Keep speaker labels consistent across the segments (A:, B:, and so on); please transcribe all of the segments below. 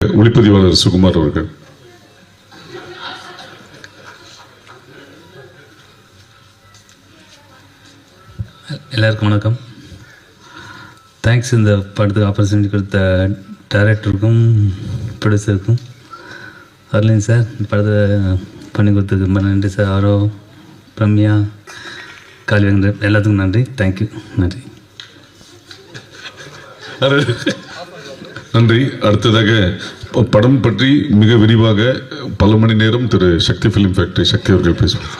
A: ஒளிப்பதிவாளர் சுகுமார் அவர்கள்.
B: எல்லாருக்கும் வணக்கம். தேங்க்ஸ் இந்த படத்துக்கு ஆப்பர்ச்சுனிட்டி கொடுத்த டைரக்டருக்கும் ப்ரொடியூசருக்கும். அருளின் சார் இந்த படத்தை பண்ணி கொடுத்ததுக்கு ரொம்ப நன்றி சார். ஆரோ, பிரம்யா, காளிவேங்கர் எல்லாத்துக்கும் நன்றி. தேங்க்யூ. நன்றி.
A: நன்றி. அடுத்ததாக படம் பற்றி மிக விரிவாக பல மணி நேரம் திரு சக்தி ஃபிலிம் ஃபேக்டரி சக்தி அவர்கள் பேசுவார்.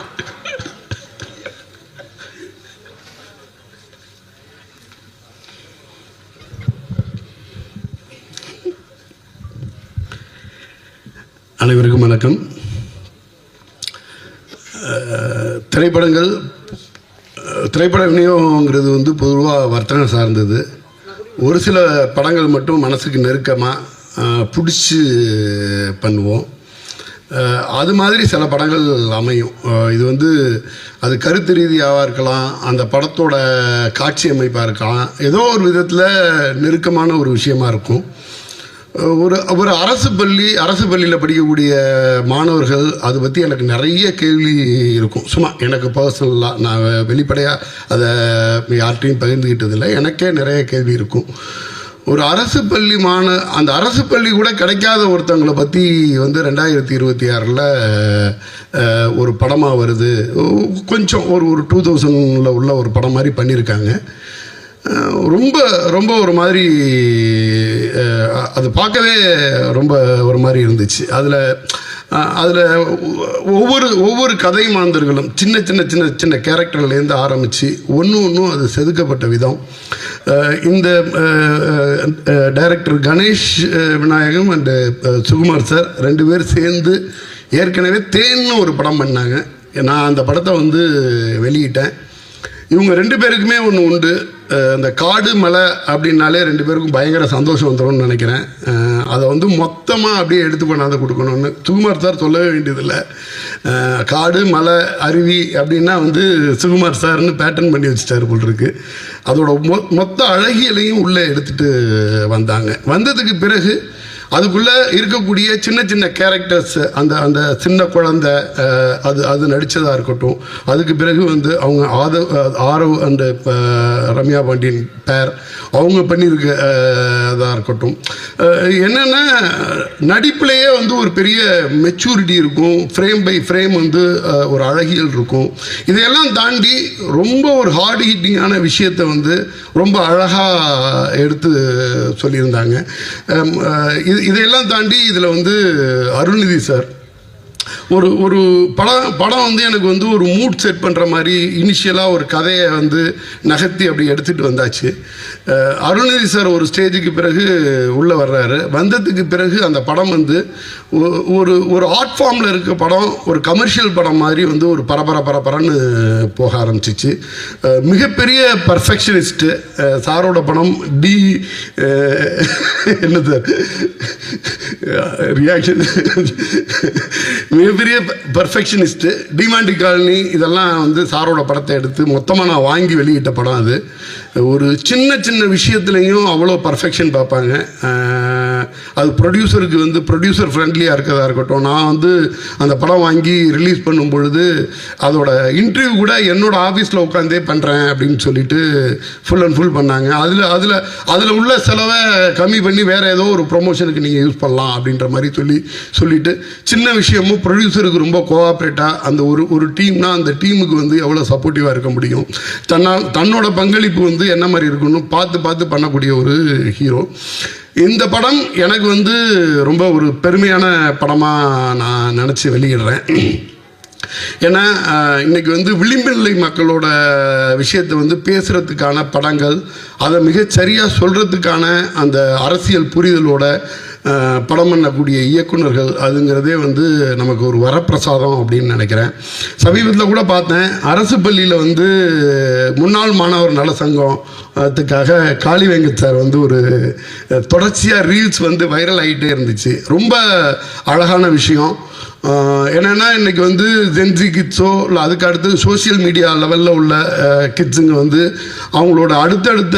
C: அனைவருக்கும் வணக்கம். திரைப்பட விநியோகங்கிறது பொதுவாக வர்த்தனை சார்ந்தது. ஒரு சில படங்கள் மட்டும் மனசுக்கு நெருக்கமாக பிடிச்சி பண்ணுவோம். அது மாதிரி சில படங்கள் அமையும். இது அது கருத்து ரீதியாக இருக்கலாம், அந்த படத்தோட காட்சி அமைப்பாக இருக்கலாம், ஏதோ ஒரு விதத்தில் நெருக்கமான ஒரு விஷயமா இருக்கும். ஒரு அரசு பள்ளியில் படிக்கக்கூடிய மாணவர்கள் அதை பற்றி எனக்கு நிறைய கேள்வி இருக்கும். சும்மா எனக்கு பர்சனலாக நான் வெளிப்படையாக அதை யார்கிட்டையும் பகிர்ந்துக்கிட்டதில்லை. எனக்கே நிறைய கேள்வி இருக்கும். ஒரு அரசு பள்ளி அந்த அரசு பள்ளி கூட கிடைக்காத ஒருத்தவங்களை பற்றி 2026 ஒரு படமாக வருது. கொஞ்சம் ஒரு 2000 உள்ள ஒரு படம் மாதிரி பண்ணியிருக்காங்க. ரொம்ப ரொம்ப ஒரு மாதிரி அது பார்க்கவே ரொம்ப ஒரு மாதிரி இருந்துச்சு. அதில் ஒவ்வொரு கதை மாந்தர்களும் சின்ன சின்ன சின்ன சின்ன கேரக்டர்லேருந்து ஆரம்பித்து ஒன்றும் அது செதுக்கப்பட்ட விதம். இந்த director Ganesh Vinayagam and Sukumar sir 2 பேர் சேர்ந்து ஏற்கனவே தேன்னு ஒரு படம் பண்ணாங்க. நான் அந்த படத்தை வெளியிட்டேன். இவங்க 2 பேருக்குமே ஒன்று உண்டு. அந்த காடு மலை அப்படின்னாலே 2 பேருக்கும் பயங்கர சந்தோஷம் வந்துடும்னு நினைக்கிறேன். அதை மொத்தமாக அப்படியே எடுத்து கொண்டாந்து கொடுக்கணும்னு சுகுமார் சார் சொல்லவே வேண்டியதில்லை. காடு மலை அருவி அப்படின்னா சுகுமார் சார்னு பேட்டர்ன் பண்ணி வச்சுட்டாரு போல் இருக்கு. அதோட மொத்த அழகியலையும் உள்ளே எடுத்துகிட்டு வந்ததுக்கு பிறகு அதுக்குள்ளே இருக்கக்கூடிய சின்ன சின்ன கேரக்டர்ஸ், அந்த சின்ன குழந்தை அது நடித்ததாக இருக்கட்டும், அதுக்கு பிறகு அவங்க ஆரவ் அண்ட் ரம்யா பாண்டியன் பேர் அவங்க பண்ணியிருக்கதாக இருக்கட்டும். என்னென்னா நடிப்புலேயே ஒரு பெரிய மெச்சூரிட்டி இருக்கும். ஃப்ரேம் பை ஃப்ரேம் ஒரு அழகியல் இருக்கும். இதையெல்லாம் தாண்டி ரொம்ப ஒரு ஹார்ட் ஹிட்டிங்கான விஷயத்தை ரொம்ப அழகாக எடுத்து சொல்லியிருந்தாங்க. இதையெல்லாம் தாண்டி இதில் அருள்நிதி சார் ஒரு படம் எனக்கு ஒரு மூட் செட் பண்ணுற மாதிரி இனிஷியலாக ஒரு கதையை நகர்த்தி அப்படி எடுத்துகிட்டு வந்தாச்சு. அருள்நிதி சார் ஒரு ஸ்டேஜுக்கு பிறகு உள்ளே வர்றாரு. வந்ததுக்கு பிறகு அந்த படம் ஒரு ஆர்ட் ஃபார்மில் இருக்க படம், ஒரு கமர்ஷியல் படம் மாதிரி ஒரு பரபரன்னு போக ஆரம்பிச்சிச்சு. மிகப்பெரிய பர்ஃபெக்ஷனிஸ்ட்டு சாரோட படம். என்ன சார் ரியாக்ஷன்? மிகப்பெரிய பர்ஃபெக்ஷனிஸ்ட்டு. டிமாண்டி காலனி இதெல்லாம் சாரோட படத்தை எடுத்து மொத்தமாக நான் வாங்கி வெளியிட்ட படம். அது ஒரு சின்ன சின்ன விஷயத்துலையும் அவ்வளோ பர்ஃபெக்ஷன் பார்ப்பாங்க. அது ப்ரொடியூசருக்கு ப்ரொடியூசர் ஃப்ரெண்ட்லியாக இருக்கிறதா இருக்கட்டும். நான் அந்த படம் வாங்கி ரிலீஸ் பண்ணும் பொழுது அதோட இன்டர்வியூ கூட என்னோட ஆஃபீஸில் உட்காந்தே பண்ணுறேன் அப்படின்னு சொல்லிட்டு ஃபுல் அண்ட் ஃபுல் பண்ணாங்க. அதில் உள்ள செலவை கம்மி பண்ணி வேறு ஏதோ ஒரு ப்ரொமோஷனுக்கு நீங்கள் யூஸ் பண்ணலாம் அப்படின்ற மாதிரி சொல்லிட்டு சின்ன விஷயமும் ப்ரொடியூசருக்கு ரொம்ப கோஆப்ரேட்டாக அந்த ஒரு டீம்னா அந்த டீமுக்கு எவ்வளோ சப்போர்ட்டிவாக இருக்க முடியும், தன்னோட பங்களிப்பு என்ன மாதிரி இருக்குன்னு பார்த்து பண்ணக்கூடிய ஒரு ஹீரோ. இந்த படம் எனக்கு ரொம்ப ஒரு பெருமையான படமாக நான் நினச்சி வெளியிடுறேன். ஏன்னா இன்றைக்கி விளிம்பில்லை மக்களோட விஷயத்தை பேசுகிறதுக்கான படங்கள், அதை மிகச்சரியாக சொல்கிறதுக்கான அந்த அரசியல் புரிதலோட படம் பண்ணக்கூடிய இயக்குநர்கள் அதுங்கிறதே நமக்கு ஒரு வரப்பிரசாதம் அப்படின்னு நினைக்கிறேன். சமீபத்தில் கூட பார்த்தேன், அரசு பள்ளியில் முன்னாள் மாணவர் நல சங்கத்துக்காக காளிவேங்கர் சார் ஒரு தொடர்ச்சியாக ரீல்ஸ் வைரல் ஆகிட்டே இருந்துச்சு. ரொம்ப அழகான விஷயம். என்னென்னா இன்றைக்கி வந்து ஜென்சி கிட்ஸோ இல்லை அதுக்கு அடுத்து சோஷியல் மீடியா லெவலில் உள்ள கிட்ஸுங்க வந்து அவங்களோட அடுத்தடுத்த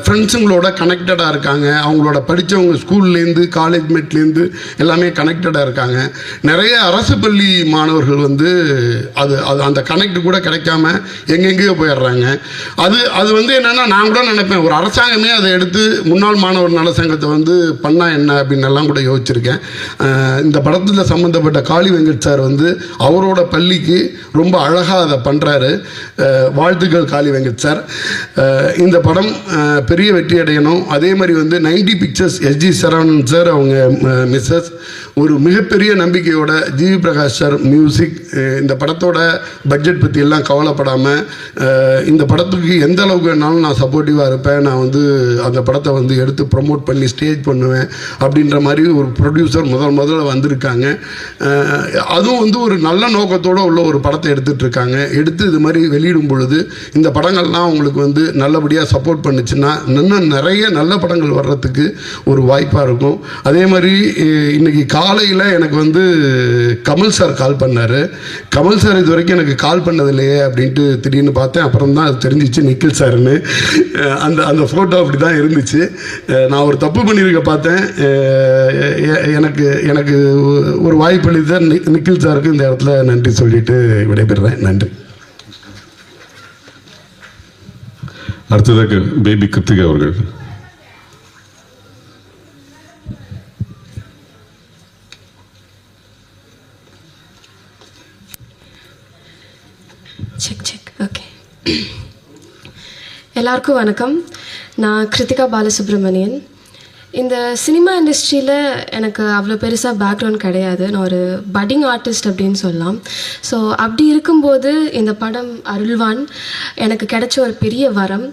C: ஃப்ரெண்ட்ஸுங்களோட கனெக்டடாக இருக்காங்க. அவங்களோட படித்தவங்க ஸ்கூல்லேருந்து காலேஜ்மேட்லேருந்து எல்லாமே கனெக்டடாக இருக்காங்க. நிறைய அரசு பள்ளி மாணவர்கள் வந்து அது அந்த கனெக்ட் கூட கிடைக்காம எங்கெங்கேயோ போயிடுறாங்க. அது வந்து என்னென்னா நான் கூட நினைப்பேன் ஒரு அரசாங்கமே அதை எடுத்து முன்னாள் மாணவர் நல சங்கத்தை வந்து பண்ணால் என்ன அப்படின்னு எல்லாம் கூட யோசிச்சிருக்கேன். இந்த படத்தில் சம்மந்தப்பட்ட காளி வெங்கட் சார் வந்து அவரோட பள்ளிக்கு ரொம்ப அழகாக அதை பண்ணுறாரு. வாழ்த்துக்கள் காளி வெங்கட் சார். இந்த படம் பெரிய வெற்றி அடையணும். அதே மாதிரி வந்து 90 பிக்சர்ஸ் எஸ்ஜி சரவணன் சார் அவங்க மிஸ்ஸஸ் ஒரு மிகப்பெரிய நம்பிக்கையோட ஜிவி பிரகாஷ் சார் மியூசிக். இந்த படத்தோட பட்ஜெட் பற்றி எல்லாம் கவலைப்படாமல் இந்த படத்துக்கு எந்த அளவுக்கு வேணாலும் நான் சப்போர்ட்டிவாக இருப்பேன். நான் வந்து அந்த படத்தை வந்து எடுத்து ப்ரமோட் பண்ணி ஸ்டேஜ் பண்ணுவேன் அப்படின்ற மாதிரி ஒரு ப்ரொடியூசர் முதல்ல வந்திருக்காங்க. அதுவும் வந்து ஒரு நல்ல நோக்கத்தோடு உள்ள ஒரு படத்தை எடுத்துகிட்ருக்காங்க. எடுத்து இது மாதிரி வெளியிடும் பொழுது இந்த படங்கள்லாம் அவங்களுக்கு வந்து நல்லபடியாக சப்போர்ட் பண்ணிச்சுன்னா இன்னும் நிறைய நல்ல படங்கள் வர்றதுக்கு ஒரு வாய்ப்பாக இருக்கும். அதே மாதிரி இன்றைக்கி காலையில் எனக்கு வந்து கமல் சார் கால் பண்ணார். கமல் சார் இது வரைக்கும் எனக்கு கால் பண்ணதில்லையே அப்படின்ட்டு திடீர்னு பார்த்தேன். அப்புறம் தான் அது தெரிஞ்சிச்சு நிக்கில் சார்னு. அந்த ஃபோட்டோ அப்படி தான் இருந்துச்சு. நான் ஒரு தப்பு பண்ணியிருக்க பார்த்தேன். எனக்கு ஒரு வாய்ப்பளித்த நிக்கில் சாருக்கு இந்த இடத்துல நன்றி சொல்லிட்டு விடைபெறுறேன். நன்றி.
A: அடுத்ததாக பேபி கிருத்திகா அவர்கள்.
D: Check okay. எல்லாருக்கும் வணக்கம். நான் கிருத்திகா பாலசுப்ரமணியன். இந்த சினிமா இண்டஸ்ட்ரியில் எனக்கு அவ்வளோ பெருசாக பேக்ரவுண்ட் கிடையாது. நான் ஒரு பட்டிங் ஆர்டிஸ்ட் அப்படின்னு சொல்லலாம். ஸோ அப்படி இருக்கும்போது இந்த படம் அருள்வான் எனக்கு கிடைச்ச ஒரு பெரிய வரம்.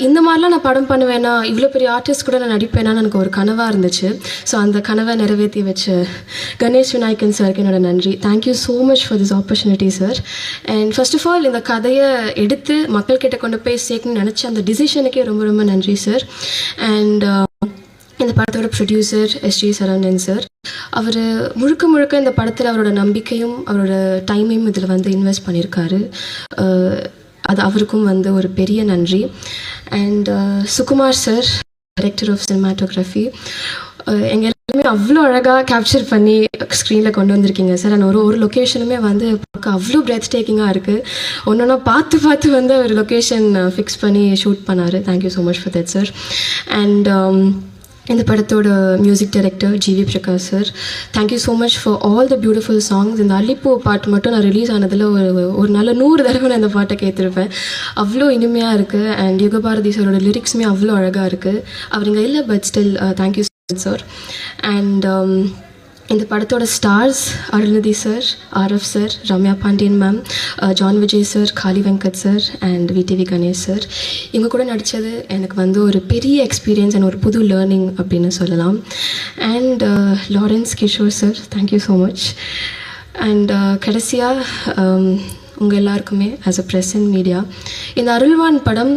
D: இந்த மாதிரிலாம் நான் படம் பண்ணுவேன்னா இவ்வளோ பெரிய ஆர்டிஸ்ட் கூட நான் நடிப்பேனான்னு எனக்கு ஒரு கனவாக இருந்துச்சு. ஸோ அந்த கனவை நிறைவேற்றி வச்ச கணேஷ் விநாயகன் சாருக்கு என்னோட நன்றி. Thank you so much for this opportunity sir. And first of all இந்த கதையை எடுத்து மக்கள்கிட்ட கொண்டு போய் சேர்க்கணும்னு நினச்ச அந்த டிசிஷனுக்கே ரொம்ப ரொம்ப நன்றி சார். அண்ட் இந்த படத்தோட ப்ரொடியூசர் எஸ்ஜி சரவணன் சார். அவர் முழுக்க இந்த படத்தில் அவரோட நம்பிக்கையும் அவரோட டைமையும் இதில் வந்து இன்வெஸ்ட் பண்ணியிருக்காரு. அது அவருக்கும் வந்து ஒரு பெரிய நன்றி. And Sukumar sir, director of cinematography, எங்கள் எல்லாருமே அவ்வளோ அழகாக கேப்சர் பண்ணி ஸ்க்ரீனில் கொண்டு வந்திருக்கீங்க சார். அண்ட் ஒரு லொக்கேஷனுமே வந்து பார்க்க அவ்வளோ பிரெத் டேக்கிங்காக இருக்குது. ஒன்றா பார்த்து வந்து ஒரு லொக்கேஷன் ஃபிக்ஸ் பண்ணி ஷூட் பண்ணார். Thank you so much for that sir. And இந்த படத்தோட music director GV Prakash sir. Thank you so much for all the beautiful songs. இந்த அல்லிப்பூ பாட்டு மட்டும் நான் ரிலீஸ் ஆனதில் ஒரு நல்ல 100 தடவை நான் இந்த பாட்டை கேட்டிருப்பேன். அவ்வளோ இனிமையாக இருக்குது. அண்ட் யுகபாரதி சாரோட லிரிக்ஸுமே அவ்வளோ அழகாக இருக்குது. அவர் இங்கே இல்லை, but still thank you sir. And இந்த படத்தோட stars Arulnithi sir, RF sir, Ramya Pandian ma'am, John Vijay sir, Kaali Venkat sir and VTV Ganesh sir. இவங்க கூட நடித்தது எனக்கு வந்து ஒரு பெரிய எக்ஸ்பீரியன்ஸ் அண்ட் ஒரு புது லேர்னிங் அப்படின்னு சொல்லலாம். And Lawrence Kishore sir, thank you so much. And கடைசியாக உங்கள் எல்லாருக்குமே as a press and media, இந்த அருள்வான் படம்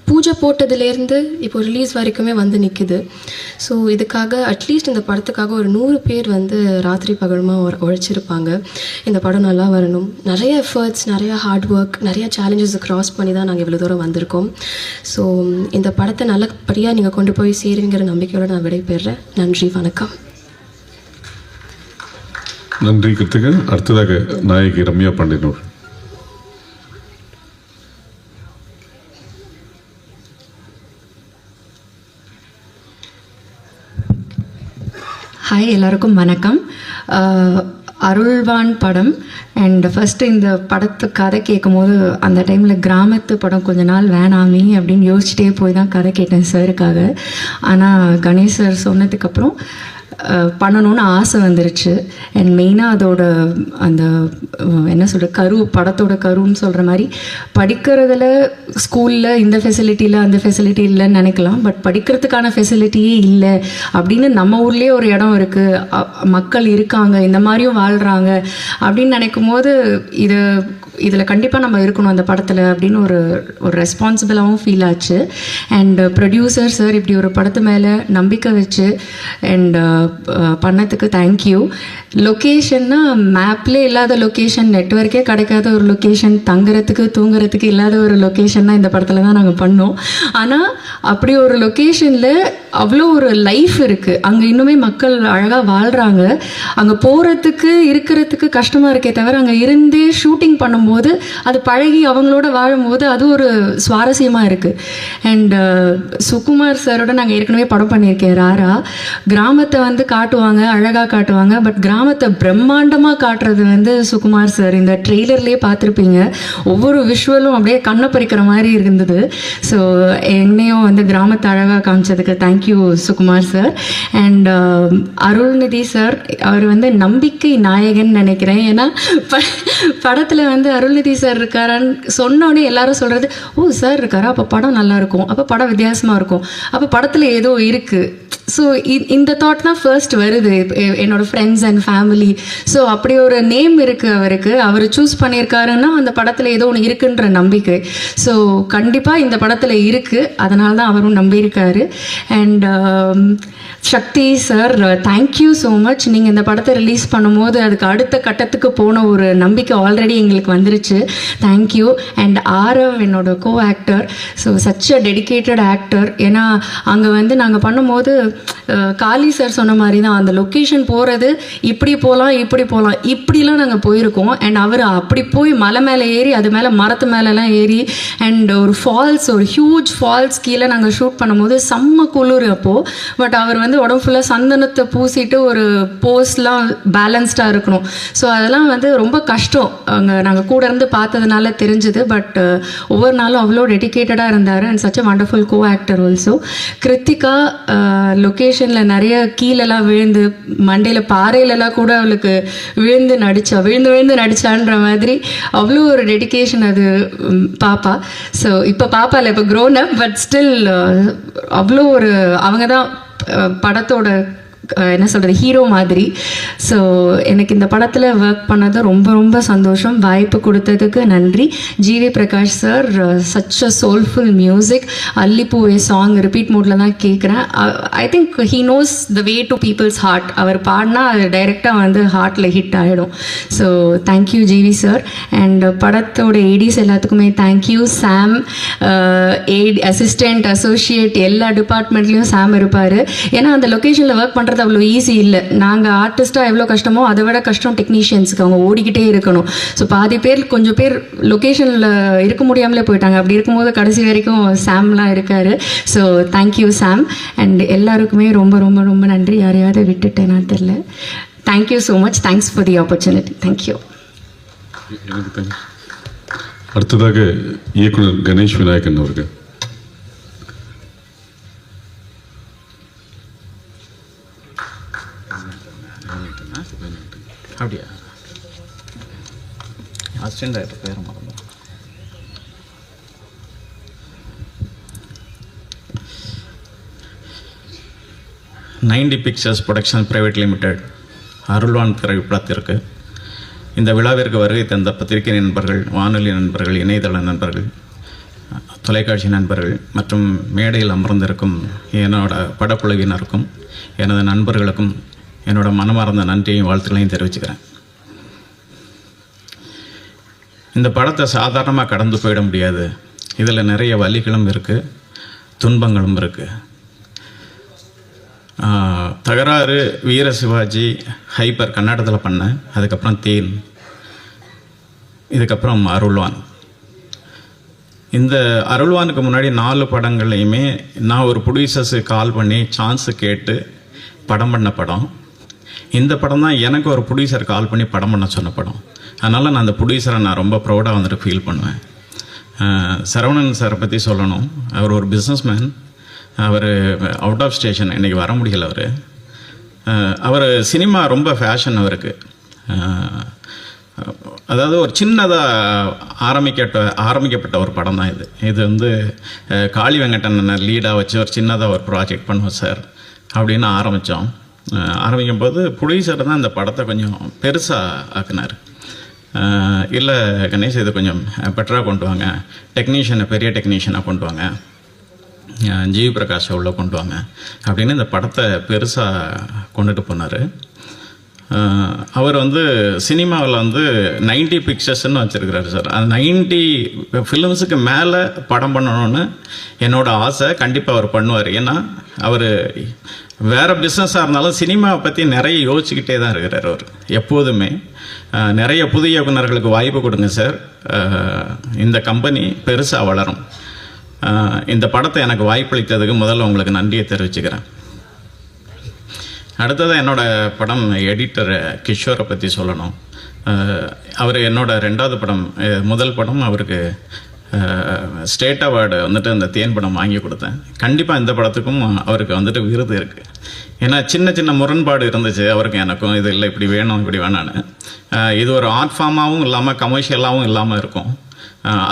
D: பூஜை போட்டதுலேருந்து இப்போ ரிலீஸ் வரைக்குமே வந்து நிற்குது. ஸோ இதுக்காக அட்லீஸ்ட் இந்த படத்துக்காக ஒரு 100 பேர் வந்து ராத்திரி பகலுமாக உழைச்சிருப்பாங்க. இந்த படம் நல்லா வரணும். நிறைய எஃபர்ட்ஸ், நிறைய ஹார்ட் ஒர்க், நிறைய சேலஞ்சஸை க்ராஸ் பண்ணி தான் நாங்கள் இவ்வளோ தூரம் வந்திருக்கோம். ஸோ இந்த படத்தை நல்லபடியாக நீங்கள் கொண்டு போய் சேருங்கிற நம்பிக்கையோடு நான் விடைபெறுறேன். நன்றி, வணக்கம்.
A: நன்றி கிருத்திகா. அடுத்ததாக நாயகி ரம்யா பாண்டியன்.
E: ஹாய், எல்லாருக்கும் வணக்கம். அருள்வான் படம் அண்ட் ஃபஸ்ட்டு இந்த படத்து கதை கேட்கும் போது அந்த டைமில் கிராமத்து படம் கொஞ்ச நாள் வேணாமே அப்படின்னு யோசிச்சுட்டே போய் தான் கதை கேட்டேன் சாருக்காக. ஆனால் கணேஷ் சார் சொன்னதுக்கப்புறம் பண்ணணும்னு ஆசை வந்துருச்சு. அண்ட் மெயினாக அதோட அந்த என்ன சொல்கிற படத்தோட கருன்னு சொல்கிற மாதிரி படிக்கிறதுல ஸ்கூலில் இந்த ஃபெசிலிட்டியில் அந்த ஃபெசிலிட்டி இல்லைன்னு நினைக்கலாம். பட் படிக்கிறதுக்கான ஃபெசிலிட்டியே இல்லை அப்படின்னு நம்ம ஊர்லேயே ஒரு இடம் இருக்குது, மக்கள் இருக்காங்க, இந்த மாதிரியும் வாழ்கிறாங்க அப்படின்னு நினைக்கும் போது இது இதில் கண்டிப்பாக நம்ம இருக்கணும் அந்த படத்தில் அப்படின்னு ஒரு ரெஸ்பான்சிபிளாகவும் ஃபீல் ஆச்சு. அண்ட் ப்ரொடியூசர் சார் இப்படி ஒரு படத்து மேலே நம்பிக்கை வச்சு அண்ட் பண்ணதுக்கு தேங்க்யூ. லொக்கேஷன்னா மேப்லேயே இல்லாத லொக்கேஷன், நெட்வொர்க்கே கிடைக்காத ஒரு லொக்கேஷன், தங்குறதுக்கு தூங்குறதுக்கு இல்லாத ஒரு லொக்கேஷன் தான் இந்த படத்தில் தான் நாங்கள் பண்ணோம். ஆனால் அப்படி ஒரு லொக்கேஷனில் அவ்வளோ ஒரு லைஃப் இருக்குது. அங்கே இன்னுமே மக்கள் அழகாக வாழ்கிறாங்க. அங்கே போகிறதுக்கு இருக்கிறதுக்கு கஷ்டமாக இருக்கே தவிர அங்கே இருந்தே ஷூட்டிங் பண்ணும்போது அது பழகி அவங்களோட வாழும்போது அது ஒரு சுவாரஸ்யமாக இருக்குது. அண்ட் சுகுமார் சாரோட நாங்கள் ஏற்கனவே படம் பண்ணியிருக்கேன் ராரா. கிராமத்தை வந்து காட்டுவாங்க, அழகாக காட்டுவாங்க. பட் கிராமத்தை பிரம்மாண்டமாக காட்டுறது வந்து சுகுமார் சார். இந்த ட்ரெய்லர்லேயே பார்த்துருப்பீங்க, ஒவ்வொரு விஷுவலும் அப்படியே கண்ணை பறிக்கிற மாதிரி இருந்தது. ஸோ என்னையும் வந்து கிராமத்தை அழகாக காமிச்சதுக்கு thank you Sukumar sir. And Arulnithi sir, அவர் வந்து நம்பிக்கை நாயகன் நினைக்கிறேன். ஏன்னா படத்தில் வந்து அருள்நிதி சார் இருக்காரான்னு சொன்னோடனே எல்லாரும் சொல்கிறது, ஓ சார் இருக்காரா, அப்போ படம் நல்லாயிருக்கும், அப்போ படம் வித்தியாசமாக இருக்கும், அப்போ படத்தில் ஏதோ இருக்குது. ஸோ இந்த தாட் தான் ஃபர்ஸ்ட் வருது என்னோடய ஃப்ரெண்ட்ஸ் அண்ட் ஃபேமிலி. ஸோ அப்படி ஒரு நேம் இருக்குது அவருக்கு, அவர் சூஸ் பண்ணியிருக்காருன்னா அந்த படத்தில் ஏதோ ஒன்று இருக்குன்ற நம்பிக்கை. ஸோ கண்டிப்பாக இந்த படத்தில் இருக்குது, அதனால தான் அவரும் நம்பியிருக்காரு. And Sakthi sir, thank you so much. நீங்கள் இந்த படத்தை ரிலீஸ் பண்ணும்போது அதுக்கு அடுத்த கட்டத்துக்கு போன ஒரு நம்பிக்கை ஆல்ரெடி எங்களுக்கு வந்துருச்சு. தேங்க்யூ. அண்ட் ஆரவ் என்னோட கோ actor, so such a dedicated actor. ஏன்னா அங்கே வந்து நாங்கள் பண்ணும்போது காளி சார் சொன்ன மாதிரி தான், அந்த லொக்கேஷன் போகிறது இப்படி போகலாம் இப்படிலாம் நாங்கள் போயிருக்கோம். அண்ட் அவர் அப்படி போய் மலை மேலே ஏறி அது மேலே மரத்து மேலெலாம் ஏறி அண்ட் ஒரு ஃபால்ஸ், ஒரு ஹியூஜ் ஃபால்ஸ் கீழே நாங்கள் ஷூட் பண்ணும்போது செம்ம குளிர் அப்போது. பட் அவர் வந்து உடம்பு ஃபுல்லாக சந்தனத்தை பூசிட்டு ஒரு போஸ்லாம் பேலன்ஸ்டாக இருக்கணும். ஸோ அதெல்லாம் வந்து ரொம்ப கஷ்டம், அங்கே நாங்கள் கூட இருந்து பார்த்ததுனால தெரிஞ்சுது. பட் ஒவ்வொரு நாளும் அவ்வளோ டெடிக்கேட்டடாக இருந்தார். And such a wonderful co actor also. Kiruthika லொக்கேஷனில் நிறைய கீழெல்லாம் விழுந்து மண்டையில் பாறையிலலாம் கூட அவளுக்கு விழுந்து நடிச்சான்ற மாதிரி அவ்வளோ ஒரு டெடிக்கேஷன் அது பாப்பா. ஸோ இப்போ பாப்பா இல்லை, இப்போ க்ரோன் அப், பட் ஸ்டில் அவ்வளோ ஒரு அவங்க தான் படத்தோட என்ன சொல்கிறது ஹீரோ மாதிரி. ஸோ எனக்கு இந்த படத்தில் ஒர்க் பண்ணது ரொம்ப ரொம்ப சந்தோஷம். வாய்ப்பு கொடுத்ததுக்கு நன்றி. GV Prakash sir, such a soulful music. Allipoove song repeat மோடில் தான் கேட்குறேன். I think he knows the way to people's heart. அவர் பாடினா அது டைரெக்டாக வந்து ஹார்ட்டில் ஹிட் ஆகிடும். So thank you GV sir. And படத்தோட ஏடிஸ் எல்லாத்துக்குமே தேங்க்யூ. சாம், அசிஸ்டண்ட், அசோசியேட் எல்லா டிபார்ட்மெண்ட்லேயும் சாம் இருப்பார். ஏன்னா அந்த லொக்கேஷனில் ஒர்க் பண்ணுறது அவ்வளோ ஈஸி இல்லை. நாங்கள் ஆர்டிஸ்ட்டாக எவ்வளோ கஷ்டமோ அதை விட கஷ்டம் டெக்னீஷியன்ஸுக்கு, அவங்க ஓடிக்கிட்டே இருக்கணும். ஸோ பாதி பேர் கொஞ்சம் பேர் லொக்கேஷனில் இருக்க முடியாமலே போயிட்டாங்க. அப்படி இருக்கும்போது கடைசி வரைக்கும் சாம்லாம் இருக்கார். So thank you Sam. அண்ட் எல்லாருக்குமே ரொம்ப ரொம்ப ரொம்ப நன்றி. யாரையாவது விட்டுட்டேன்னா தெரில. Thank you so much. Thanks for the opportunity. Thank you.
A: அடுத்ததாக இயக்குனர் கணேஷ் விநாயகன் அவர்கள்.
F: அப்படியா? அசிஸ்டன்ட் டைரக்டர் பேர் மறந்து. Ninety pictures production private limited Arulvaan திரைப்படத்திற்கு இந்த விழாவிற்கு வருகை தந்த பத்திரிகை நண்பர்கள், வானொலி நண்பர்கள், இணையதள நண்பர்கள், தொலைக்காட்சி நண்பர்கள் மற்றும் மேடையில் அமர்ந்திருக்கும் என்னோட படக்குழுவினருக்கும் எனது நண்பர்களுக்கும் என்னோட மனமார்ந்த நன்றியையும் வாழ்த்துக்களையும் தெரிவிச்சுக்கிறேன். இந்த படத்தை சாதாரணமாக கடந்து போயிட முடியாது. இதில் நிறைய வலிகளும் இருக்குது, துன்பங்களும் இருக்குது. தகராறு, வீர சிவாஜி, ஹைப்பர் கன்னடத்தில் பண்ணேன். அதுக்கப்புறம் தேன், இதுக்கப்புறம் அருள்வான். இந்த அருள்வானுக்கு முன்னாடி 4 படங்கள்லையுமே நான் ஒரு ப்ரொடியூசர்ஸுக்கு கால் பண்ணி சான்ஸு கேட்டு படம் பண்ண படம். இந்த படம் தான் எனக்கு ஒரு ப்ரொடியூசர் கால் பண்ணி படம் பண்ண சொன்ன படம். அதனால் நான் அந்த ப்ரொடியூசரை நான் ரொம்ப ப்ரௌடாக வந்துட்டு ஃபீல் பண்ணுவேன். சரவணன் சாரை பற்றி சொல்லணும். அவர் ஒரு பிஸ்னஸ்மேன். அவர் அவுட் ஆஃப் ஸ்டேஷன், இன்றைக்கி வர முடியல. அவர் சினிமா ரொம்ப ஃபேஷன் அவருக்கு. அதாவது ஒரு சின்னதாக ஆரம்பிக்கப்பட்ட ஒரு படம் தான் இது. இது வந்து காளி வெங்கடன் லீடாக வச்சு ஒரு சின்னதாக ஒரு ப்ராஜெக்ட் பண்ணுவோம் சார் அப்படின்னு ஆரம்பிக்கும் போது ப்ரொடியூசர் தான் இந்த படத்தை கொஞ்சம் பெருசாக ஆக்குனார். இல்லை கணேஷ் இது கொஞ்சம் பெட்டராக கொண்டு வாங்க, பெரிய டெக்னீஷியனாக கொண்டு வாங்க, ஜிவி பிரகாஷை உள்ளே கொண்டு வாங்க அப்படின்னு இந்த படத்தை பெருசாக கொண்டுட்டு போனார். அவர் வந்து சினிமாவில் வந்து 90 பிக்சர்ஸ்ன்னு வச்சுருக்கிறாரு சார். அந்த 90 ஃபிலிம்ஸுக்கு மேலே படம் பண்ணணும்னு என்னோடய ஆசை. கண்டிப்பாக அவர் பண்ணுவார். ஏன்னா அவர் வேறு பிஸ்னஸாக இருந்தாலும் சினிமாவை பற்றி நிறைய யோசிச்சுக்கிட்டே தான் இருக்கிறார் அவர் எப்போதுமே. நிறைய புதிய இயக்குநர்களுக்கு வாய்ப்பு கொடுங்க சார், இந்த கம்பெனி பெருசாக வளரும். இந்த படத்தை எனக்கு வாய்ப்பளித்ததுக்கு முதல்ல உங்களுக்கு நன்றியை தெரிவிச்சுக்கிறேன். அடுத்ததாக என்னோடய படம் எடிட்டர் கிஷோரை பற்றி சொல்லணும். அவர் என்னோடய 2வது படம், முதல் படம் அவருக்கு ஸ்டேட் அவார்டு வந்துட்டு அந்த தேன் படம் வாங்கி கொடுத்தேன். கண்டிப்பாக இந்த படத்துக்கும் அவருக்கு வந்துட்டு விருது இருக்குது. ஏன்னா சின்ன சின்ன முரண்பாடு இருந்துச்சு அவருக்கும் எனக்கும். இது இல்லை இப்படி வேணும் இப்படி வேணான்னு. இது ஒரு ஆர்ட் ஃபார்மாகவும் இல்லாமல் கமர்ஷியலாகவும் இல்லாமல் இருக்கும்.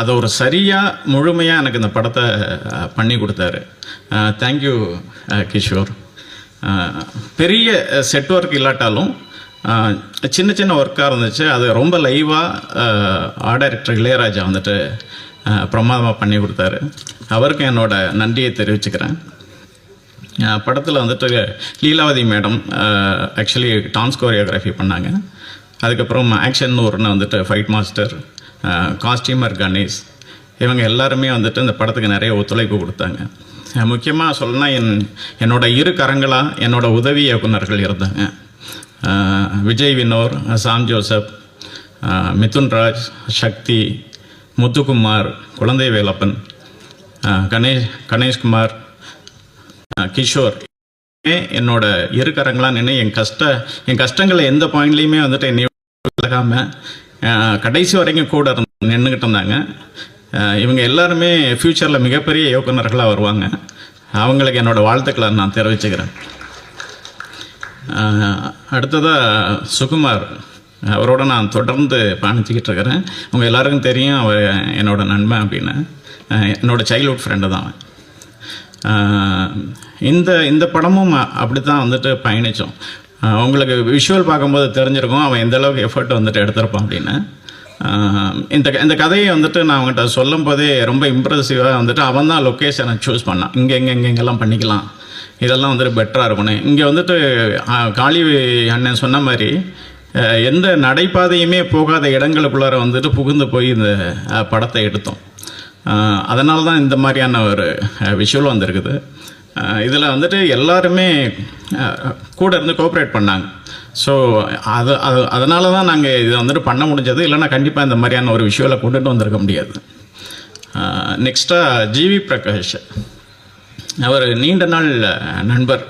F: அதை ஒரு சரியாக முழுமையாக எனக்கு இந்த படத்தை பண்ணி கொடுத்தாரு. தேங்க்யூ கிஷோர். பெரிய செட் ஒர்க் இல்லாட்டாலும் சின்ன சின்ன ஒர்க்காக இருந்துச்சு. அது ரொம்ப லைவாக ஆர்ட் டைரக்டர் இளையராஜா வந்துட்டு பிரமாதமாக பண்ணி கொடுத்தாரு. அவருக்கு என்னோட நன்றியை தெரிவிச்சுக்கிறேன். படத்தில் வந்துட்டு Leelavathi madam actually dance choreography பண்ணாங்க. அதுக்கப்புறம் ஆக்ஷன் ஒருன்னு வந்துட்டு ஃபைட் மாஸ்டர், காஸ்டியூமர் கணேஷ், இவங்க எல்லாருமே வந்துட்டு இந்த படத்துக்கு நிறைய ஒத்துழைப்பு கொடுத்தாங்க. முக்கியமாக சொல்லணும்னா என்னோட 2 கரங்களாக என்னோட உதவி இயக்குநர்கள் இருந்தாங்க. விஜய் வினோர், சாம் ஜோசப், மிதுன்ராஜ், சக்தி, முத்துக்குமார், குழந்தை வேலப்பன், கணேஷ்குமார், கிஷோர் என்னோட 2 கரங்களாக நின்று என் கஷ்டங்களை எந்த பாயிண்ட்லேயுமே வந்துட்டு என்னை விலகாமல் கடைசி வரைக்கும் கூட நின்றுக்கிட்டு இருந்தாங்க. இவங்க எல்லாருமே ஃப்யூச்சரில் மிகப்பெரிய இயக்குநர்களாக வருவாங்க. அவங்களுக்கு என்னோடய வாழ்த்துக்களை நான் தெரிவிச்சுக்கிறேன். அடுத்ததாக சுகுமார், அவரோட நான் தொடர்ந்து பயணிச்சுக்கிட்டு இருக்கிறேன். உங்கள் எல்லாருக்கும் தெரியும் அவர் என்னோடய நண்பன் அப்படின்னு. என்னோடய சைல்ட்ஹுட் ஃப்ரெண்டு தான். இந்த படமும் அப்படி தான் வந்துட்டு பயணித்தோம். உங்களுக்கு விஷுவல் பார்க்கும்போது தெரிஞ்சிருக்கும் அவன் எந்த அளவுக்கு எஃபர்ட் வந்துட்டு எடுத்திருப்பான் அப்படின்னு. இந்த கதையை வந்துட்டு நான் அவங்ககிட்ட சொல்லும் போதே ரொம்ப இம்ப்ரெசிவாக வந்துட்டு அவன் தான் லொக்கேஷனை சூஸ் பண்ணான். இங்கெல்லாம் பண்ணிக்கலாம், இதெல்லாம் வந்துட்டு பெட்டராக இருக்கணும். இங்கே வந்துட்டு காளி அண்ணன் சொன்ன மாதிரி எந்த நடைபாதையுமே போகாத இடங்களுக்குள்ளார வந்துட்டு புகுந்து போய் இந்த படத்தை எடுத்தோம். அதனால தான் இந்த மாதிரியான ஒரு விஷுவல் வந்திருக்குது. இதில் வந்துட்டு எல்லாருமே கூட இருந்து கோஆப்ரேட் பண்ணாங்க. ஸோ அதனால தான் நாங்கள் இதை வந்துட்டு பண்ண முடிஞ்சது. இல்லைன்னா கண்டிப்பாக இந்த மாதிரியான ஒரு விஷுவலை கொண்டுட்டு வந்திருக்க முடியாது. நெக்ஸ்ட்டாக ஜிவி பிரகாஷ், அவர் நீண்ட நாள் நண்பர்.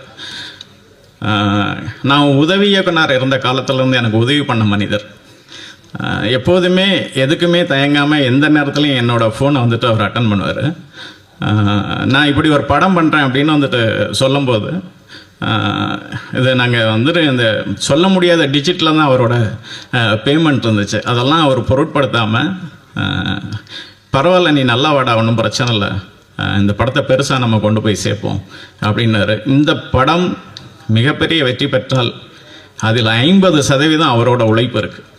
F: நான் உதவி இயக்குனர் இருந்த காலத்துலேருந்து எனக்கு உதவி பண்ண மனிதர். எப்போதுமே எதுக்குமே தயங்காமல் எந்த நேரத்துலையும் என்னோடய ஃபோனை வந்துட்டு அவர் அட்டன் பண்ணுவார். நான் இப்படி ஒரு படம் பண்ணுறேன் அப்படின்னு வந்துட்டு சொல்லும்போது இது நாங்கள் வந்துட்டு இந்த சொல்ல முடியாத டிஜிட்டில் தான் அவரோட பேமெண்ட் இருந்துச்சு. அதெல்லாம் அவர் பொருட்படுத்தாமல் பரவாயில்ல நீ நல்லா வாடா, ஒன்றும் பிரச்சனை இல்லை, இந்த படத்தை பெருசாக நம்ம கொண்டு போய் சேர்ப்போம் அப்படின்னாரு. இந்த படம் மிகப்பெரிய வெற்றி பெற்றால் அதில் 50% அவரோட உழைப்பு இருக்குது.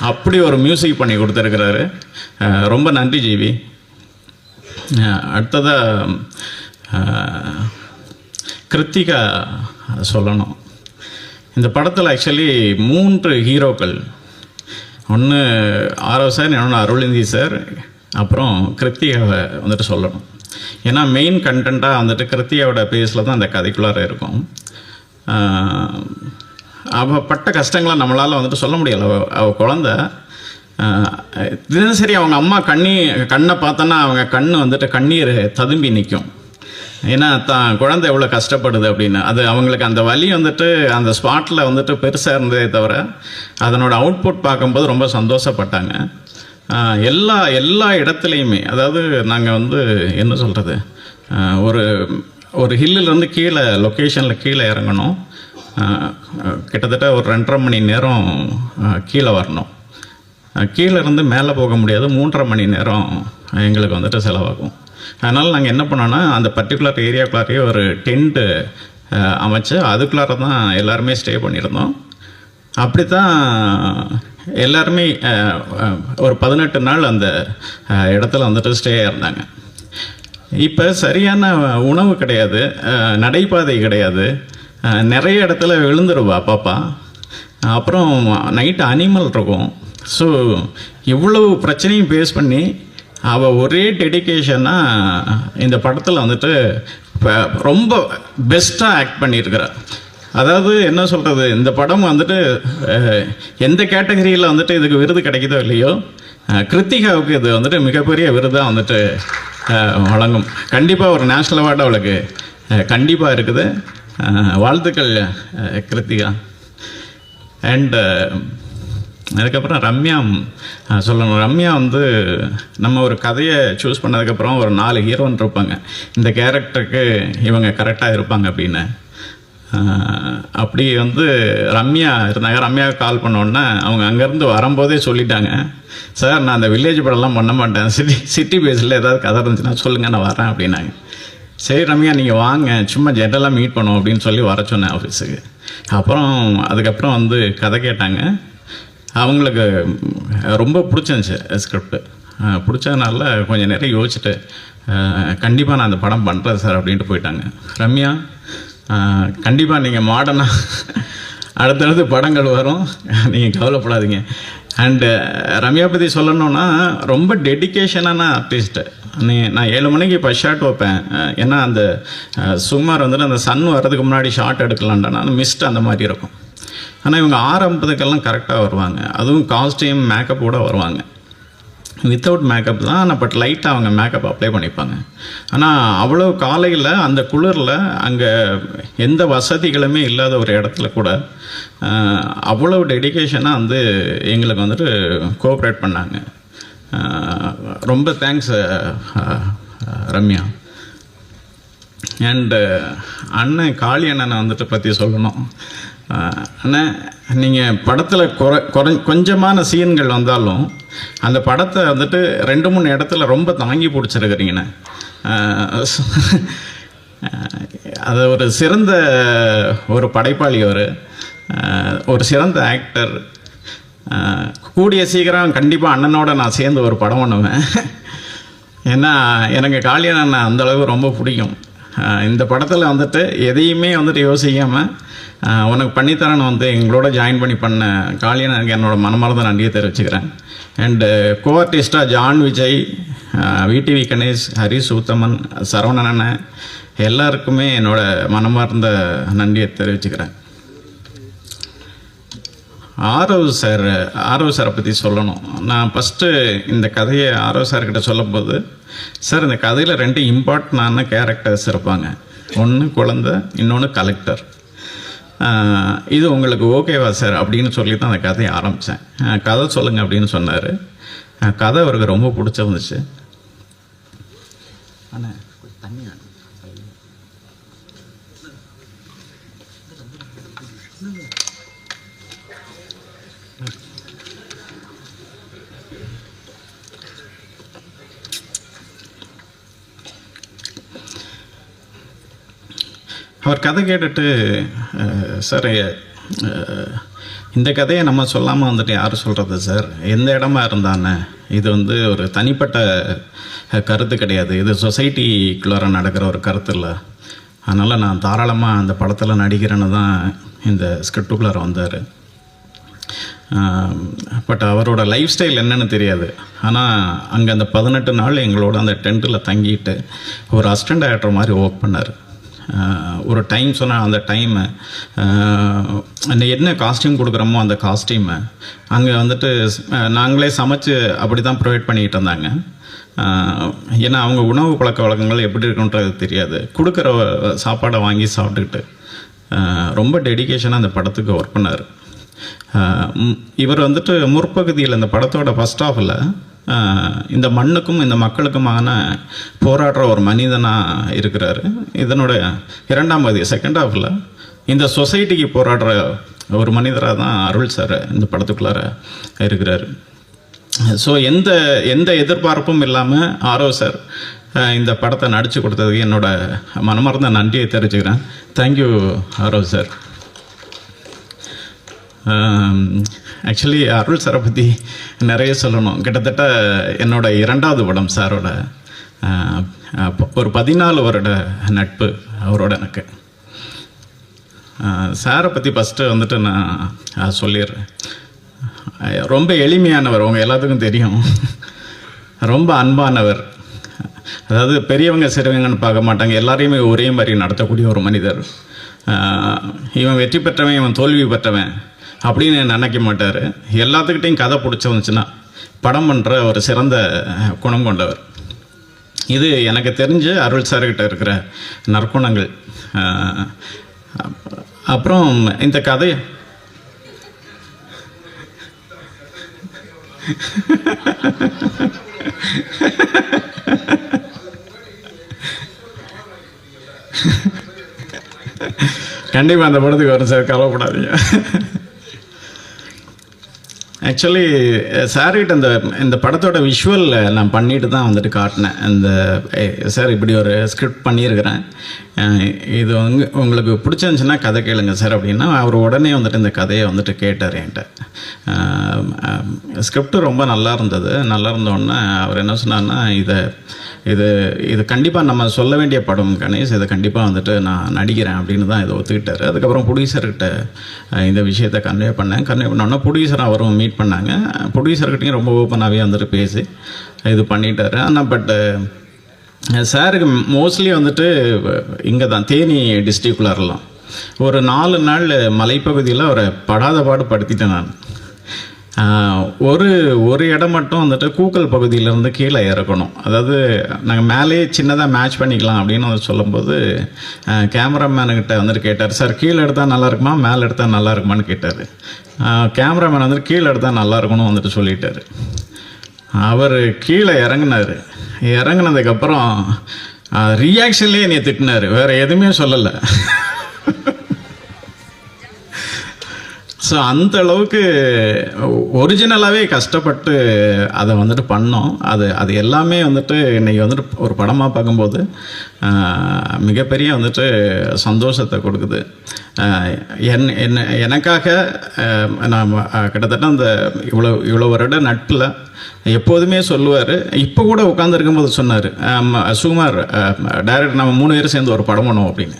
F: அப்படி ஒரு மியூசிக் பண்ணி கொடுத்துருக்கிறாரு. ரொம்ப நன்றி ஜிவி. அடுத்ததாக கிருத்திகா சொல்லணும். இந்த படத்தில் ஆக்சுவலி 3 ஹீரோக்கள். ஒன்று ஆரவ் சார், இன்னொன்று அருளிந்தி சார், அப்புறம் கிருத்திகாவை வந்துட்டு சொல்லணும். ஏன்னா மெயின் கண்டென்ட்டாக வந்துட்டு கிருத்திகாவோட பேஸில் தான் அந்த கதைக்குள்ளார இருக்கும். அவள் பட்ட கஷ்டங்களை நம்மளால் வந்துட்டு சொல்ல முடியலை. அவள் குழந்த தினசரி அவங்க அம்மா கண்ணை பார்த்தோன்னா அவங்க கண் வந்துட்டு கண்ணீர் ததும்பி நிற்கும். ஏன்னா தான் குழந்தை எவ்வளோ கஷ்டப்படுது அப்படின்னு. அது அவங்களுக்கு அந்த வலி வந்துட்டு அந்த ஸ்பாட்டில் வந்துட்டு பெருசாக இருந்ததே தவிர அதனோட அவுட்புட் பார்க்கும்போது ரொம்ப சந்தோஷப்பட்டாங்க. எல்லா இடத்துலையுமே, அதாவது நாங்கள் வந்து என்ன சொல்கிறது, ஒரு ஹில்லிலேருந்து லொக்கேஷனில் கீழே இறங்கணும். கிட்டத்தட்ட ஒரு 2.5 மணி நேரம் கீழே வரணும். கீழே இருந்து மேலே போக முடியாது. 3.5 மணி நேரம் எங்களுக்கு வந்துட்டு செலவாகும். அதனால் நாங்கள் என்ன பண்ணோன்னா அந்த பர்டிகுலர் ஏரியாக்குள்ளாரையே ஒரு டென்ட்டு அமைச்சு அதுக்குள்ளார தான் எல்லாருமே ஸ்டே பண்ணியிருந்தோம். அப்படி தான் எல்லாருமே ஒரு 18 நாள் அந்த இடத்துல வந்துட்டு ஸ்டே இருந்தாங்க. இப்போ சரியான உணவு கிடையாது, நடைபாதை கிடையாது, நிறைய இடத்துல விழுந்துருவா பாப்பா. அப்புறம் நைட்டு அனிமல் இருக்கும். ஸோ இவ்வளவு பிரச்சனையும் ஃபேஸ் பண்ணி அவள் ஒரே டெடிக்கேஷனாக இந்த படத்தில் வந்துட்டு ரொம்ப பெஸ்ட்டாக ஆக்ட் பண்ணியிருக்கிறார். அதாவது என்ன சொல்கிறது, இந்த படம் வந்துட்டு எந்த கேட்டகரியில் வந்துட்டு இதுக்கு விருது கிடைக்குதோ இல்லையோ, கிருத்திகாவுக்கு இது வந்துட்டு மிகப்பெரிய விருதாக வந்துட்டு வழங்கும். கண்டிப்பாக ஒரு நேஷ்னல் அவார்டு அவளுக்கு கண்டிப்பாக இருக்குது. வாழ்த்துக்கள் கிருத்திகா. அண்டு அதுக்கப்புறம் ரம்யா சொல்லணும். ரம்யா வந்து நம்ம ஒரு கதையை சூஸ் பண்ணதுக்கப்புறம் ஒரு 4 ஹீரோன்னு இருப்பாங்க, இந்த கேரக்டருக்கு இவங்க கரெக்டாக இருப்பாங்க அப்படின்னு. அப்படி வந்து ரம்யா இருந்தாங்க. ரம்யாவுக்கு கால் பண்ணோன்னே அவங்க அங்கேருந்து வரும்போதே சொல்லிட்டாங்க, சார் நான் அந்த வில்லேஜ் படம்லாம் பண்ண மாட்டேன், சிட்டி பேஸில் ஏதாவது கதை இருந்துச்சுன்னா சொல்லுங்கள், நான் வரேன் அப்படின்னாங்க. சரி ரம்யா நீங்கள் வாங்க, சும்மா ஜென்ரலாக மீட் பண்ணுவோம் அப்படின்னு சொல்லி வர சொன்னேன் ஆஃபீஸுக்கு. அப்புறம் அதுக்கப்புறம் வந்து கதை கேட்டாங்க. அவங்களுக்கு ரொம்ப பிடிச்சிருந்துச்சு ஸ்கிரிப்ட். பிடிச்சதுனால கொஞ்சம் நிறைய யோசிச்சுட்டு கண்டிப்பாக நான் அந்த படம் பண்ணுறேன் சார் அப்படின்ட்டு போயிட்டாங்க. ரம்யா கண்டிப்பாக நீங்கள் மாடர்னாக அடுத்தடுத்து படங்கள் வரும், நீங்கள் கவலைப்படாதீங்க. அண்டு ரம்யா பற்றி சொல்லணுன்னா ரொம்ப டெடிக்கேஷனான ஆர்டிஸ்ட்டு. நான் 7 மணிக்கு இப்போ ஷார்ட் வைப்பேன். ஏன்னா அந்த சுமார் வந்துட்டு அந்த சன் வர்றதுக்கு முன்னாடி ஷார்ட் எடுக்கலான்டா அந்த மிஸ்ட் அந்த மாதிரி இருக்கும். ஆனால் இவங்க 6:50க்கெல்லாம் கரெக்டாக வருவாங்க. அதுவும் காஸ்டியூம் மேக்கப்போடு வருவாங்க. வித்தவுட் மேக்கப் தான், ஆனால் பட் லைட்டாக அவங்க மேக்கப் அப்ளை பண்ணிப்பாங்க. ஆனால் அவ்வளோ காலையில் அந்த குளிரில் அங்கே எந்த வசதிகளுமே இல்லாத ஒரு இடத்துல கூட அவ்வளோ டெடிக்கேஷனாக வந்து எங்களுக்கு வந்துட்டு கோஆப்ரேட் பண்ணாங்க. ரொம்ப தேங்க்ஸ் ரம்யா. அண்டு அண்ணன் காளி அண்ணனை வந்துட்டு பற்றி சொல்லணும். அண்ணன் நீங்கள் படத்தில் கொஞ்சமான சீன்கள் வந்தாலும் அந்த படத்தை வந்துட்டு 2-3 இடத்துல ரொம்ப தாங்கி பிடிச்சிருக்கிறீங்கண்ணே. அது ஒரு சிறந்த ஒரு படைப்பாளி, ஒரு சிறந்த ஆக்டர். கூடிய சீக்கிரம் கண்டிப்பாக அண்ணனோட நான் சேர்ந்து ஒரு படம் பண்ணுவேன். ஏன்னா எனக்கு காளியன் அண்ணன் அந்தளவுக்கு ரொம்ப பிடிக்கும். இந்த படத்தில் வந்துட்டு எதையுமே வந்துட்டு யோசிக்காமல் உனக்கு பண்ணித்தரேன்னு வந்து எங்களோட ஜாயின் பண்ண காளியன் எனக்கு என்னோடய மனமார்ந்த நன்றியை தெரிவிச்சுக்கிறேன். அண்டு கோஆர்டிஸ்டாக ஜான் விஜய், விடிவி கணேஷ், ஹரிஷ் உத்தமன், சரவணன் எல்லாருக்குமே என்னோடய மனமார்ந்த நன்றியை தெரிவிச்சுக்கிறேன். ஆரவ் சாரை பற்றி சொல்லணும். நான் ஃபஸ்ட்டு இந்த கதையை ஆரவ் சார்கிட்ட சொல்லும்போது, சார் இந்த கதையில் 2 இம்பார்ட்டண்டான கேரக்டர்ஸ் இருப்பாங்க, ஒன்று குழந்தை, இன்னொன்று கலெக்டர். இது உங்களுக்கு ஓகேவா சார் அப்படின்னு சொல்லி தான் அந்த கதையை ஆரம்பித்தேன். கதை சொல்லுங்கள் அப்படின்னு சொன்னார். கதை அவருக்கு ரொம்ப பிடிச்சிருந்துச்சு. ஆனால் தண்ணி அவர் கதை கேட்டுட்டு, சார் இந்த கதையை நம்ம சொல்லாமல் வந்துட்டு யார் சொல்கிறது சார், எந்த இடமா இருந்தானே, இது வந்து ஒரு தனிப்பட்ட கருத்து கிடையாது, இது சொசைட்டிக்குள்ளார நடக்கிற ஒரு கருத்து இல்லை, அதனால் நான் தாராளமாக அந்த படத்தில் நடிக்கிறேன்னு தான் இந்த ஸ்கிரிப்டுக்குள்ளார வந்தார். பட் அவரோட லைஃப் ஸ்டைல் என்னன்னு தெரியாது. ஆனால் அங்கே அந்த 18 நாள் எங்களோட அந்த டென்ட்டில் தங்கிட்டு ஒரு அசிஸ்டன்ட் டைரக்டர் மாதிரி ஒர்க் பண்ணார். ஒரு டைம் சொன்னால் அந்த டைமை, என்ன காஸ்டியூம் கொடுக்குறோமோ அந்த காஸ்டியூமை அங்கே வந்துட்டு நாங்களே சமைச்சு அப்படி தான் ப்ரொவைட் பண்ணிக்கிட்டு இருந்தாங்க. ஏன்னா அவங்க உணவு பழக்க வழக்கங்கள் எப்படி இருக்குன்றது தெரியாது. கொடுக்குற சாப்பாடை வாங்கி சாப்பிட்டுக்கிட்டு ரொம்ப டெடிக்கேஷனாக அந்த படத்துக்கு ஒர்க் பண்ணார். இவர் வந்துட்டு முற்பகுதியில் இந்த படத்தோட ஃபஸ்ட் ஹாஃபில் இந்த மண்ணுக்கும் இந்த மக்களுக்குமான போராடுற ஒரு மனிதனாக இருக்கிறாரு. இதனோட 2ஆம் பகுதி செகண்ட் ஹாஃபில் இந்த சொசைட்டிக்கு போராடுற ஒரு மனிதராக தான் அருள் சார் இந்த படத்துக்குள்ளார இருக்கிறார். ஸோ எந்த எதிர்பார்ப்பும் இல்லாமல் ஆரவ் சார் இந்த படத்தை நடித்து கொடுத்ததுக்கு என்னோட மனமார்ந்த நன்றியை தெரிவிச்சுக்கிறேன். Thank you Aarav sir. ஆக்சுவலி அருள் சாரை பற்றி நிறைய சொல்லணும். கிட்டத்தட்ட என்னோட 2வது படம் சாரோட. ஒரு 14 வருட நட்பு அவரோட எனக்கு. சாரை பற்றி ஃபஸ்ட்டு வந்துட்டு நான் சொல்லிடுறேன். ரொம்ப எளிமையானவர், உங்கள் எல்லாத்துக்கும் தெரியும். ரொம்ப அன்பானவர். அதாவது பெரியவங்க சிறியவங்கன்னு பார்க்க மாட்டாங்க, எல்லாரையுமே ஒரே மாதிரி நடத்தக்கூடிய ஒரு மனிதர். இவன் வெற்றி பெற்றவன், இவன் தோல்வி பெற்றவன் அப்படின்னு நினைக்க மாட்டார். எல்லாத்துக்கிட்டையும் கதை பிடிச்சி வந்துச்சுன்னா படம் பண்ணுற ஒரு சிறந்த குணம் கொண்டவர். இது எனக்கு தெரிஞ்சு அருள் சார்கிட்ட இருக்கிற நற்குணங்கள். அப்புறம் இந்த கதை கண்டிப்பாக அந்த படத்துக்கு வரும் சார், கவலைப்படாதீங்க. ஆக்சுவலி சார்கிட்ட இந்த படத்தோட விஷுவல் நான் பண்ணிட்டு தான் வந்துட்டு காட்டினேன். இந்த சார் இப்படி ஒரு ஸ்கிரிப்ட் பண்ணியிருக்கிறேன், இது உங்களுக்கு பிடிச்சிருந்துச்சுன்னா கதை கேளுங்க சார் அப்படின்னா, அவர் உடனே வந்துட்டு இந்த கதையை வந்துட்டு கேட்டார் என்கிட்ட. ஸ்கிரிப்ட் ரொம்ப நல்லா இருந்தது. நல்லா இருந்தோடனே அவர் என்ன சொன்னார்னா, இது கண்டிப்பாக நம்ம சொல்ல வேண்டிய படம் கணேஷ், இதை கண்டிப்பாக வந்துட்டு நான் நடிக்கிறேன் அப்படின்னு தான் இதை ஒத்துக்கிட்டார். அதுக்கப்புறம் ப்ரொடியூசர்கிட்ட இந்த விஷயத்தை கன்வே பண்ணோன்னா ப்ரொடியூசர் அவரும் மீட் பண்ணாங்க. ப்ரொடியூசர்கிட்டையும் ரொம்ப ஓப்பனாகவே வந்துட்டு பேசி இது பண்ணிட்டார். ஆனால் பட்டு சாருக்கு மோஸ்ட்லி வந்துட்டு இங்கே தான் தேனி டிஸ்ட்ரிக்ட்குள்ளாரெலாம் ஒரு 4 நாள் மலைப்பகுதியில் அவரை படாத பாடு படுத்திட்டேன் நான். ஒரு இடம் மட்டும் வந்துட்டு கூக்கல் பகுதியிலேருந்து கீழே இறக்கணும். அதாவது நாங்கள் மேலே சின்னதாக மேட்ச் பண்ணிக்கலாம் அப்படின்னு வந்து சொல்லும்போது கேமராமேனுக்கிட்ட வந்துட்டு கேட்டார், சார் கீழே எடுத்தால் நல்லா இருக்குமா மேலே எடுத்தால் நல்லா இருக்குமான்னு கேட்டார். கேமராமேன் வந்துட்டு கீழே எடுத்தால் நல்லா இருக்கணும்னு வந்துட்டு சொல்லிட்டார். அவர் கீழே இறங்கினார். இறங்கினதுக்கப்புறம் ரியாக்ஷன்லேயே என்னை திட்டினார், வேறு எதுவுமே சொல்லலை. ஸோ அந்த அளவுக்கு ஒரிஜினலாகவே கஷ்டப்பட்டு அதை வந்துட்டு பண்ணோம். அது எல்லாமே வந்துட்டு இன்றைக்கி வந்துட்டு ஒரு படமாக பார்க்கும்போது மிகப்பெரிய வந்துட்டு சந்தோஷத்தை கொடுக்குது. எனக்காக நான் கிட்டத்தட்ட அந்த இவ்வளோ வருட நட்பில் எப்போதுமே சொல்லுவார். இப்போ கூட உட்காந்துருக்கும்போது சொன்னார், சுகுமார் டைரக்டர் நம்ம 3 பேரும் சேர்ந்து ஒரு படம் பண்ணுவோம் அப்படின்னு.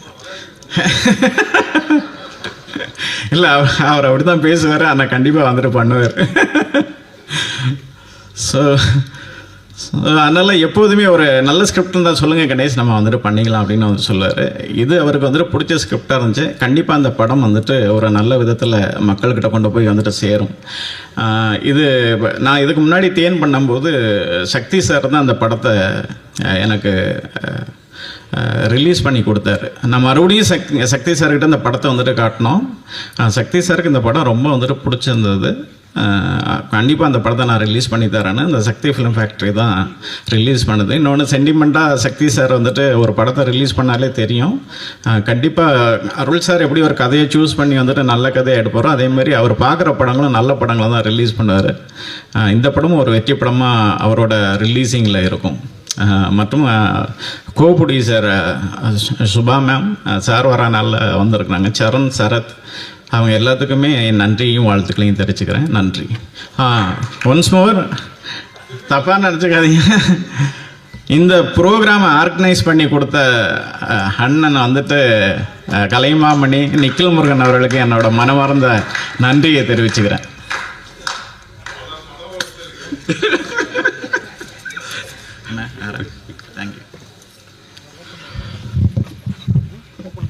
F: இல்லை, அவர் அப்படி தான் பேசுவார், ஆனால் கண்டிப்பாக வந்துட்டு பண்ணுவார். ஸோ அதனால் எப்போதுமே ஒரு நல்ல ஸ்கிரிப்ட் இருந்தால் சொல்லுங்கள் கணேஷ், நம்ம வந்துட்டு பண்ணிக்கலாம் அப்படின்னு வந்து சொல்லுவார். இது அவருக்கு வந்துட்டு பிடிச்ச ஸ்கிரிப்டாக இருந்துச்சு. கண்டிப்பாக அந்த படம் வந்துட்டு ஒரு நல்ல விதத்தில் மக்கள்கிட்ட கொண்டு போய் வந்துட்டு சேரும். இது நான் இதுக்கு முன்னாடி தேன் பண்ணும்போது சக்தி சார் தான் அந்த படத்தை எனக்கு ரிலீஸ் பண்ணி கொடுத்தாரு. நான் மறுபடியும் சக்தி சார்கிட்ட இந்த படத்தை வந்துட்டு காட்டினோம். சக்தி சாருக்கு இந்த படம் ரொம்ப வந்துட்டு பிடிச்சிருந்தது. கண்டிப்பாக அந்த படத்தை நான் ரிலீஸ் பண்ணி தரேன்னு இந்த சக்தி ஃபிலிம் ஃபேக்ட்ரி தான் ரிலீஸ் பண்ணுது. இன்னொன்று சென்டிமெண்ட்டாக சக்தி சார் வந்துட்டு ஒரு படத்தை ரிலீஸ் பண்ணாலே தெரியும். கண்டிப்பாக அருள் சார் எப்படி ஒரு கதையை சூஸ் பண்ணி வந்துட்டு நல்ல கதையை எடுப்பாரோ அதேமாதிரி அவர் பார்க்குற படங்களும் நல்ல படங்களை தான் ரிலீஸ் பண்ணுவார். இந்த படமும் ஒரு வெற்றி படமாக அவரோட ரிலீஸிங்கில் இருக்கும். மற்றும் ப்ரொடியூசர் சுபா மேம் சார் வர நாளில் வந்திருக்கிறாங்க. சரண், சரத், அவங்க எல்லாத்துக்குமே என் நன்றியும் வாழ்த்துக்களையும் தெரிவிச்சுக்கிறேன். நன்றி. ஒன்ஸ் மோர், தப்பாக நினச்சிக்காதீங்க, இந்த ப்ரோக்ராமை ஆர்கனைஸ் பண்ணி கொடுத்த அண்ணன் வந்துட்டு கலைமாமணி நிக்கில் முருகன் அவர்களுக்கு என்னோட மனமார்ந்த நன்றியை தெரிவிச்சுக்கிறேன்.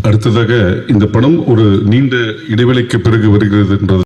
A: அடுத்ததாக இந்த படம் ஒரு நீண்ட இடைவெளிக்கு பிறகு வருகிறது என்றது